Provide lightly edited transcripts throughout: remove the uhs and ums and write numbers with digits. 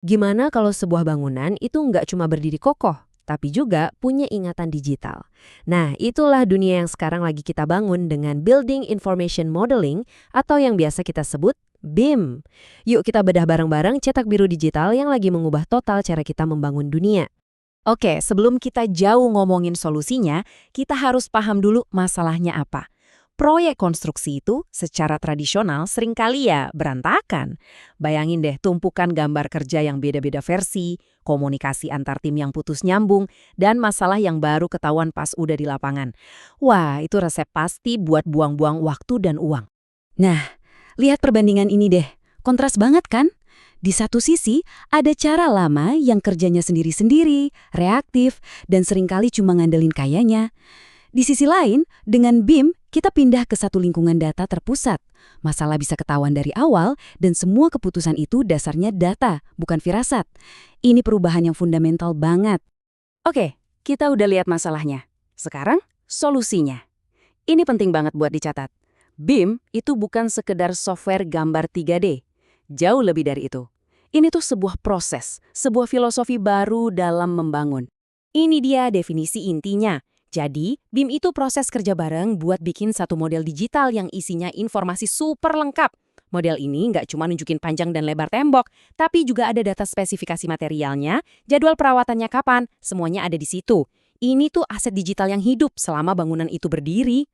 Gimana kalau sebuah bangunan itu nggak cuma berdiri kokoh, tapi juga punya ingatan digital? Nah, itulah dunia yang sekarang lagi kita bangun dengan Building Information Modeling atau yang biasa kita sebut BIM. Yuk kita bedah bareng-bareng cetak biru digital yang lagi mengubah total cara kita membangun dunia. Oke, sebelum kita jauh ngomongin solusinya, kita harus paham dulu masalahnya apa. Proyek konstruksi itu secara tradisional seringkali ya berantakan. Bayangin deh tumpukan gambar kerja yang beda-beda versi, komunikasi antar tim yang putus nyambung, dan masalah yang baru ketahuan pas udah di lapangan. Wah, itu resep pasti buat buang-buang waktu dan uang. Nah, lihat perbandingan ini deh. Kontras banget kan? Di satu sisi, ada cara lama yang kerjanya sendiri-sendiri, reaktif, dan seringkali cuma ngandelin kayanya. Di sisi lain, dengan BIM, kita pindah ke satu lingkungan data terpusat. Masalah bisa ketahuan dari awal, dan semua keputusan itu dasarnya data, bukan firasat. Ini perubahan yang fundamental banget. Oke, kita udah lihat masalahnya. Sekarang, solusinya. Ini penting banget buat dicatat. BIM itu bukan sekedar software gambar 3D. Jauh lebih dari itu. Ini tuh sebuah proses, sebuah filosofi baru dalam membangun. Ini dia definisi intinya. Jadi, BIM itu proses kerja bareng buat bikin satu model digital yang isinya informasi super lengkap. Model ini nggak cuma nunjukin panjang dan lebar tembok, tapi juga ada data spesifikasi materialnya, jadwal perawatannya kapan, semuanya ada di situ. Ini tuh aset digital yang hidup selama bangunan itu berdiri.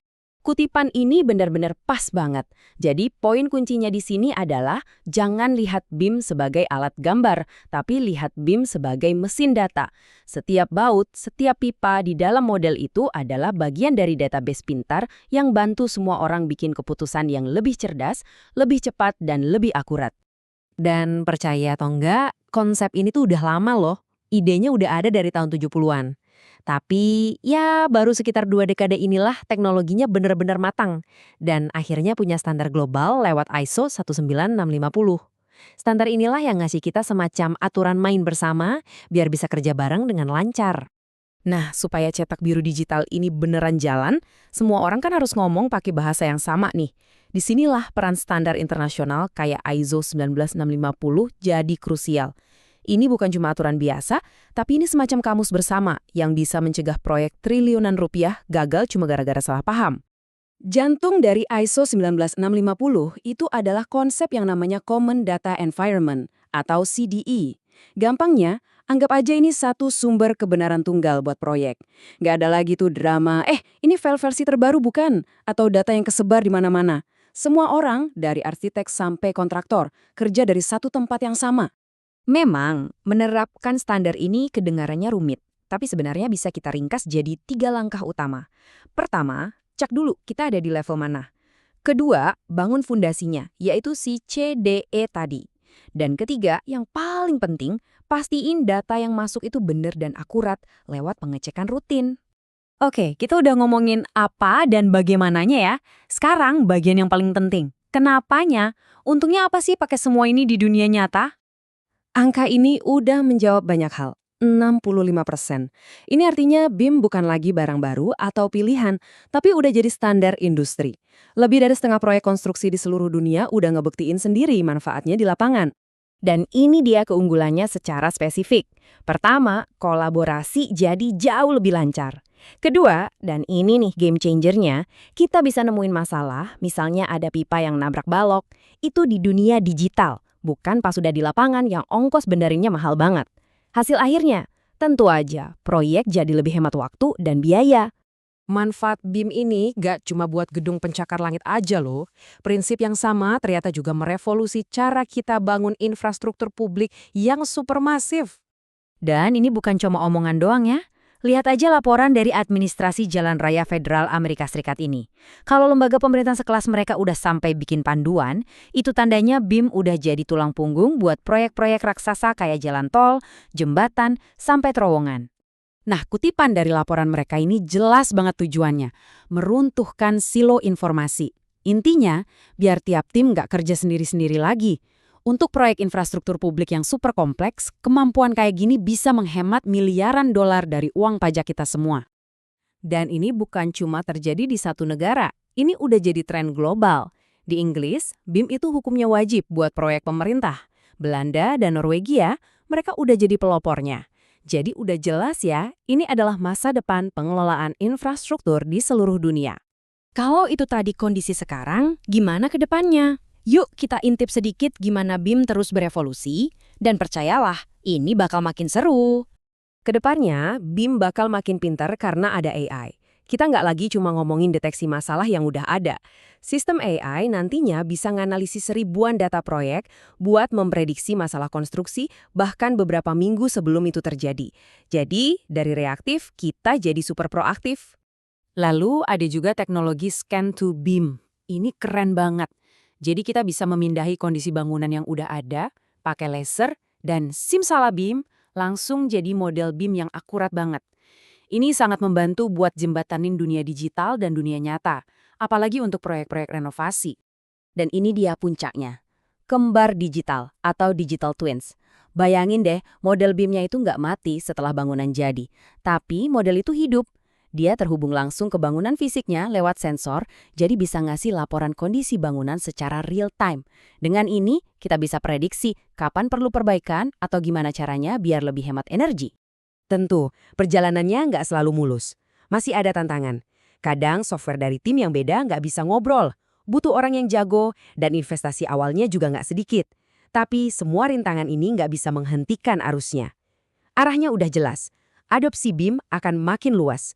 Kutipan ini benar-benar pas banget. Jadi poin kuncinya di sini adalah jangan lihat BIM sebagai alat gambar, tapi lihat BIM sebagai mesin data. Setiap baut, setiap pipa di dalam model itu adalah bagian dari database pintar yang bantu semua orang bikin keputusan yang lebih cerdas, lebih cepat, dan lebih akurat. Dan percaya atau enggak, konsep ini tuh udah lama loh. Idenya udah ada dari tahun 70-an. Tapi ya baru sekitar 2 dekade inilah teknologinya benar-benar matang dan akhirnya punya standar global lewat ISO 19650. Standar inilah yang ngasih kita semacam aturan main bersama biar bisa kerja bareng dengan lancar. Nah, supaya cetak biru digital ini beneran jalan, semua orang kan harus ngomong pakai bahasa yang sama nih. Disinilah peran standar internasional kayak ISO 19650 jadi krusial. Ini bukan cuma aturan biasa, tapi ini semacam kamus bersama yang bisa mencegah proyek triliunan rupiah gagal cuma gara-gara salah paham. Jantung dari ISO 19650 itu adalah konsep yang namanya Common Data Environment atau CDE. Gampangnya, anggap aja ini satu sumber kebenaran tunggal buat proyek. Nggak ada lagi tuh drama, ini file versi terbaru bukan? Atau data yang kesebar di mana-mana. Semua orang, dari arsitek sampai kontraktor, kerja dari satu tempat yang sama. Memang, menerapkan standar ini kedengarannya rumit, tapi sebenarnya bisa kita ringkas jadi 3 langkah utama. Pertama, cek dulu kita ada di level mana. Kedua, bangun fondasinya, yaitu si CDE tadi. Dan ketiga, yang paling penting, pastiin data yang masuk itu benar dan akurat lewat pengecekan rutin. Oke, kita udah ngomongin apa dan bagaimananya ya. Sekarang bagian yang paling penting. Kenapanya? Untungnya apa sih pakai semua ini di dunia nyata? Angka ini udah menjawab banyak hal, 65%. Ini artinya BIM bukan lagi barang baru atau pilihan, tapi udah jadi standar industri. Lebih dari setengah proyek konstruksi di seluruh dunia udah ngebuktiin sendiri manfaatnya di lapangan. Dan ini dia keunggulannya secara spesifik. Pertama, kolaborasi jadi jauh lebih lancar. Kedua, dan ini nih game changernya, kita bisa nemuin masalah, misalnya ada pipa yang nabrak balok, itu di dunia digital. Bukan pas sudah di lapangan yang ongkos benerinnya mahal banget. Hasil akhirnya, tentu aja proyek jadi lebih hemat waktu dan biaya. Manfaat BIM ini gak cuma buat gedung pencakar langit aja loh. Prinsip yang sama ternyata juga merevolusi cara kita bangun infrastruktur publik yang supermasif. Dan ini bukan cuma omongan doang ya. Lihat aja laporan dari Administrasi Jalan Raya Federal Amerika Serikat ini. Kalau lembaga pemerintah sekelas mereka udah sampai bikin panduan, itu tandanya BIM udah jadi tulang punggung buat proyek-proyek raksasa kayak jalan tol, jembatan, sampai terowongan. Nah, kutipan dari laporan mereka ini jelas banget tujuannya, meruntuhkan silo informasi. Intinya, biar tiap tim nggak kerja sendiri-sendiri lagi. Untuk proyek infrastruktur publik yang super kompleks, kemampuan kayak gini bisa menghemat miliaran dolar dari uang pajak kita semua. Dan ini bukan cuma terjadi di satu negara, ini udah jadi tren global. Di Inggris, BIM itu hukumnya wajib buat proyek pemerintah. Belanda dan Norwegia mereka udah jadi pelopornya. Jadi udah jelas ya, ini adalah masa depan pengelolaan infrastruktur di seluruh dunia. Kalau itu tadi kondisi sekarang, gimana ke depannya? Yuk kita intip sedikit gimana BIM terus berevolusi, dan percayalah, ini bakal makin seru. Kedepannya, BIM bakal makin pintar karena ada AI. Kita nggak lagi cuma ngomongin deteksi masalah yang udah ada. Sistem AI nantinya bisa nganalisis ribuan data proyek buat memprediksi masalah konstruksi bahkan beberapa minggu sebelum itu terjadi. Jadi, dari reaktif, kita jadi super proaktif. Lalu ada juga teknologi scan to BIM. Ini keren banget. Jadi kita bisa memindahi kondisi bangunan yang udah ada, pakai laser, dan simsalabim langsung jadi model BIM yang akurat banget. Ini sangat membantu buat jembatanin dunia digital dan dunia nyata, apalagi untuk proyek-proyek renovasi. Dan ini dia puncaknya, kembar digital atau digital twins. Bayangin deh, model BIM-nya itu nggak mati setelah bangunan jadi, tapi model itu hidup. Dia terhubung langsung ke bangunan fisiknya lewat sensor, jadi bisa ngasih laporan kondisi bangunan secara real time. Dengan ini, kita bisa prediksi kapan perlu perbaikan atau gimana caranya biar lebih hemat energi. Tentu, perjalanannya nggak selalu mulus. Masih ada tantangan. Kadang software dari tim yang beda nggak bisa ngobrol. Butuh orang yang jago, dan investasi awalnya juga nggak sedikit. Tapi semua rintangan ini nggak bisa menghentikan arusnya. Arahnya udah jelas. Adopsi BIM akan makin luas.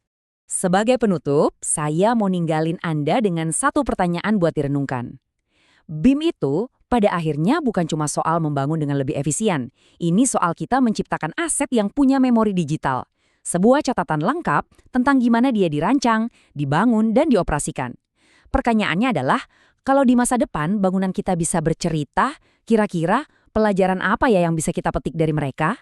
Sebagai penutup, saya mau ninggalin Anda dengan satu pertanyaan buat direnungkan. BIM itu pada akhirnya bukan cuma soal membangun dengan lebih efisien. Ini soal kita menciptakan aset yang punya memori digital. Sebuah catatan lengkap tentang gimana dia dirancang, dibangun, dan dioperasikan. Pertanyaannya adalah, kalau di masa depan bangunan kita bisa bercerita, kira-kira pelajaran apa ya yang bisa kita petik dari mereka?